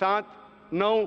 7, 9,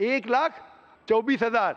1,24,000,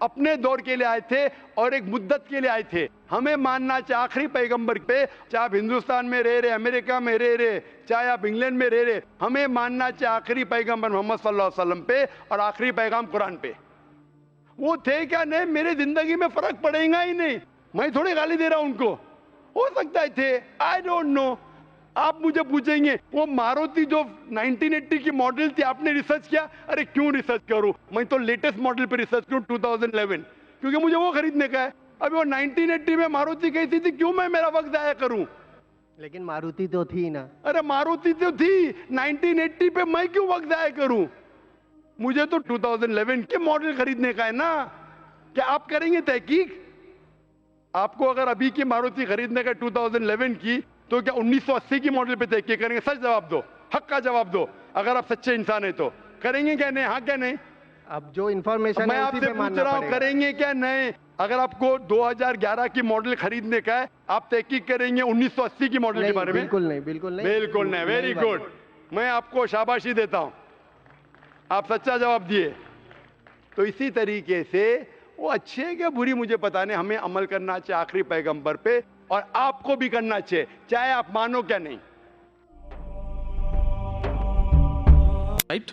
اپنے دور کے لیے آئے تھے اور ایک مدت کے لیے آئے تھے. ہمیں ماننا چاہے آخری پیغمبر پہ, چاہے آپ ہندوستان میں رہ رہے, امریکہ میں رہ رہے, چاہے آپ انگلینڈ میں رہ رہے, ہمیں ماننا چاہے آخری پیغمبر محمد صلی اللہ علیہ وسلم پہ اور آخری پیغام قرآن پہ. وہ تھے کیا نہیں, میرے زندگی میں فرق پڑے گا ہی نہیں. میں تھوڑی گالی دے رہا ہوں ان کو, ہو سکتا ہے تھے, آئی ڈونٹ نو. آپ مجھے پوچھیں گے وہ ماروتی جو 1980 کی ماڈل تھی آپ نے ریسرچ کیا؟ ارے کیوں ریسرچ کروں, میں تو لیٹسٹ ماڈل پہ ریسرچ کروں 2011, کیونکہ مجھے وہ خریدنے کا ہے. ابھی وہ 1980 میں ماروتی کیسی تھی, کیوں میں میرا وقت ضائع کروں؟ لیکن ماروتی تو تھی نا. ارے ماروتی تو تھی 1980 پہ, میں کیوں وقت ضائع کروں؟ مجھے تو 2011 کے ماڈل خریدنے کا ہے نا. کیا آپ کریں گے تحقیق؟ آپ کو اگر ابھی کی ماروتی خریدنے کا 2011 کی, تو کیا 1980 کی ماڈل پہ تحقیق کریں گے؟ سچ جواب دو, حق کا جواب دو. اگر آپ سچے انسان ہیں تو کریں گے کیا نہیں؟ ہاں کیا نہیں؟ اب جو انفارمیشن میں آپ سے پوچھ رہا ہوں, کریں گے کیا نہیں؟ اگر آپ کو 2011 کی ماڈل خریدنے کا ہے, آپ تحقیق کریں گے 1980 کی ماڈل کے بارے میں؟ بالکل نہیں, بالکل نہیں, بالکل نہیں. ویری گڈ, میں آپ کو شاباشی دیتا ہوں, آپ سچا جواب دیے. تو اسی طریقے سے وہ اچھے کیا بری مجھے پتا نہیں, ہمیں عمل کرنا چاہیے آخری پیغمبر پہ, اور آپ کو بھی کرنا چاہیے, چاہے آپ مانو کیا نہیں. رائٹ,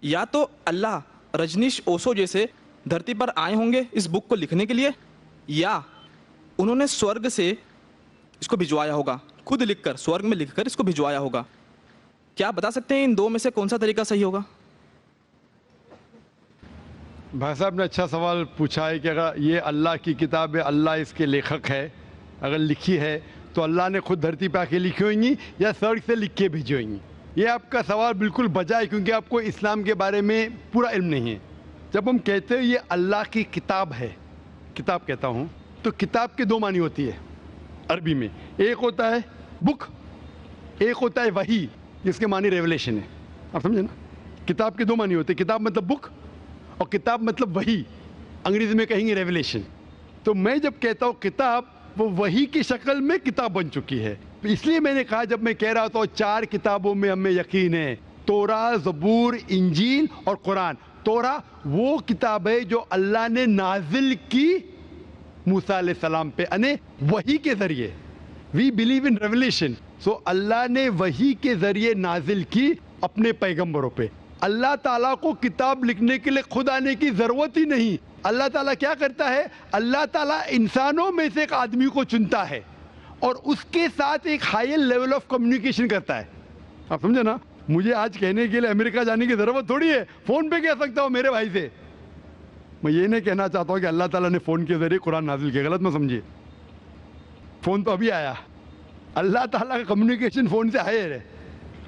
یا تو اللہ رجنیش اوسو جیسے دھرتی پر آئے ہوں گے اس بک کو لکھنے کے لیے, یا انہوں نے سورگ سے اس کو بھجوایا ہوگا, خود لکھ کر, سورگ میں لکھ کر اس کو بھجوایا ہوگا. کیا آپ بتا سکتے ہیں ان دو میں سے کون سا طریقہ صحیح ہوگا؟ بھائی صاحب نے اچھا سوال پوچھا ہے کہ اگر یہ اللہ کی کتاب ہے, اللہ اس کے لیکھک ہے, اگر لکھی ہے تو اللہ نے خود دھرتی پہ آ کے لکھی ہوئیں گی یا سرگ سے لکھ کے بھیجی ہوئیں گی؟ یہ آپ کا سوال بالکل بجا ہے, کیونکہ آپ کو اسلام کے بارے میں پورا علم نہیں ہے. جب ہم کہتے ہیں یہ اللہ کی کتاب ہے, کتاب کہتا ہوں, تو کتاب کے دو معنی ہوتی ہے عربی میں. ایک ہوتا ہے بک, ایک ہوتا ہے وحی, جس کے معنی ریولیشن ہے. آپ سمجھے نا, کتاب کے دو معنی ہوتے ہیں, کتاب مطلب بک اور کتاب مطلب وحی, انگریزی میں کہیں گے ریولیشن. تو میں جب کہتا ہوں کتاب, وہ وحی کی شکل میں کتاب بن چکی ہے. اس لیے میں نے کہا, جب میں کہہ رہا تھا 4 کتابوں میں ہمیں یقین ہے, توراہ, زبور, انجیل اور قرآن. توراہ وہ کتاب ہے جو اللہ نے نازل کی موسیٰ علیہ السلام پہ, یعنی وحی کے ذریعے. We believe in revelation. سو اللہ نے وحی کے ذریعے نازل کی اپنے پیغمبروں پہ. اللہ تعالیٰ کو کتاب لکھنے کے لیے خود آنے کی ضرورت ہی نہیں. اللہ تعالیٰ کیا کرتا ہے, اللہ تعالیٰ انسانوں میں سے ایک آدمی کو چنتا ہے اور اس کے ساتھ ایک ہائی لیول آف کمیونیکیشن کرتا ہے. آپ سمجھے نا, مجھے آج کہنے کے لیے امریکہ جانے کی ضرورت تھوڑی ہے, فون پہ کہہ سکتا ہوں میرے بھائی سے. میں یہ نہیں کہنا چاہتا ہوں کہ اللہ تعالیٰ نے فون کے ذریعے قرآن نازل کیا, غلط نہ سمجھیے. فون تو ابھی آیا, اللہ تعالیٰ کا کمیونیکیشن فون سے ہائر ہے.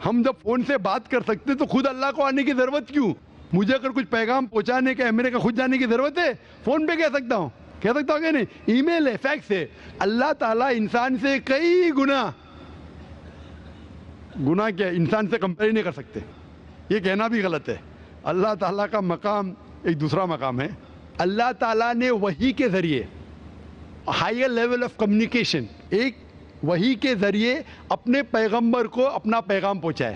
ہم جب فون سے بات کر سکتے تو خود اللہ کو آنے کی ضرورت کیوں؟ مجھے اگر کچھ پیغام پہنچانے کا امریکہ خود جانے کی ضرورت ہے؟ فون پہ کہہ سکتا ہوں کہ نہیں, ای میل ہے, فیکس ہے. اللہ تعالیٰ انسان سے کئی گنا کیا انسان سے کمپیئر نہیں کر سکتے, یہ کہنا بھی غلط ہے. اللہ تعالیٰ کا مقام ایک دوسرا مقام ہے. اللہ تعالیٰ نے وحی کے ذریعے ہائر لیول آف کمیونیکیشن, ایک وحی کے ذریعے اپنے پیغمبر کو اپنا پیغام پہنچائے.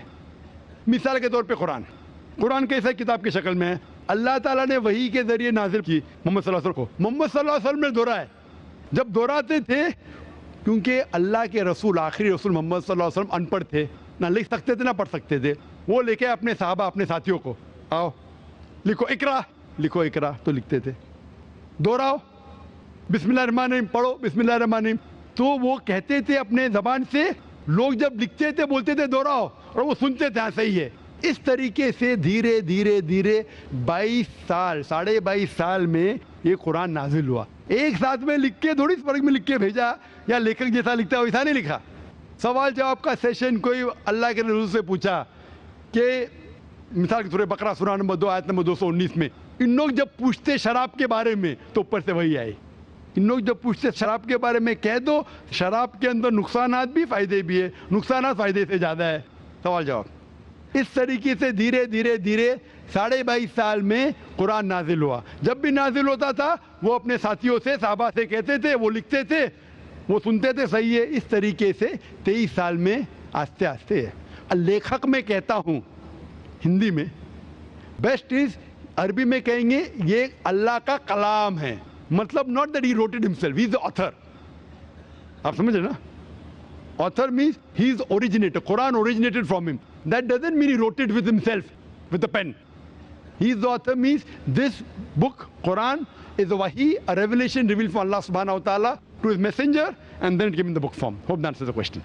مثال کے طور پہ قرآن کیسے کتاب کی شکل میں ہے؟ اللہ تعالیٰ نے وحی کے ذریعے نازل کی محمد صلی اللہ علیہ وسلم کو. محمد صلی اللہ علیہ وسلم نے دہرایا, جب دہراتے تھے, کیونکہ اللہ کے رسول, آخری رسول محمد صلی اللہ علیہ وسلم ان پڑھ تھے, نہ لکھ سکتے تھے نہ پڑھ سکتے تھے. وہ لے کے اپنے صحابہ, اپنے ساتھیوں کو, آؤ لکھو اقرا, لکھو اقرا, تو لکھتے تھے. دہراؤ, بسم اللہ الرحمن الرحیم پڑھو, بسم اللہ الرحمن الرحیم. تو وہ کہتے تھے اپنے زبان سے, لوگ جب لکھتے تھے بولتے تھے دہراؤ, اور وہ سنتے تھے ہاں صحیح ہے. اس طریقے سے دھیرے دھیرے دھیرے 22 سال, 22.5 سال میں یہ قرآن نازل ہوا. ایک ساتھ میں لکھ کے, تھوڑی فرق میں لکھ کے بھیجا, یا لیکھک جیسا لکھتا ہے ویسا نہیں لکھا. سوال جواب کا سیشن کوئی اللہ کے رسول سے پوچھا کہ مثال کے سورہ بقرہ سورہ نمبر 2 آیت نمبر 219 میں, ان لوگ جب پوچھتے شراب کے بارے میں تو اوپر سے وہی آئی. ان لوگ جب پوچھتے شراب کے بارے میں, کہہ دو شراب کے اندر نقصانات بھی فائدے بھی ہے, نقصانات فائدے سے زیادہ ہے. سوال جواب. اس طریقے سے دھیرے دھیرے دھیرے 22.5 سال میں قرآن نازل ہوا. جب بھی نازل ہوتا تھا وہ اپنے ساتھیوں سے, صحابہ سے کہتے تھے, وہ لکھتے تھے, وہ سنتے تھے, صحیح ہے. اس طریقے سے 23 سال میں آہستہ آہستہ. لیکھک میں کہتا ہوں ہندی میں, بیسٹ از عربی میں کہیں گے یہ اللہ کا کلام ہے, مطلب not that he wrote it himself, he is the author. آپ سمجھ رہے نا, author means he is the originator, Quran originated from him. That doesn't mean he wrote it with himself, with a pen. He is the author means this book, Quran, is a wahi, a revelation revealed from Allah subhanahu wa ta'ala to his messenger, and then it came in the book form. Hope that answers the question.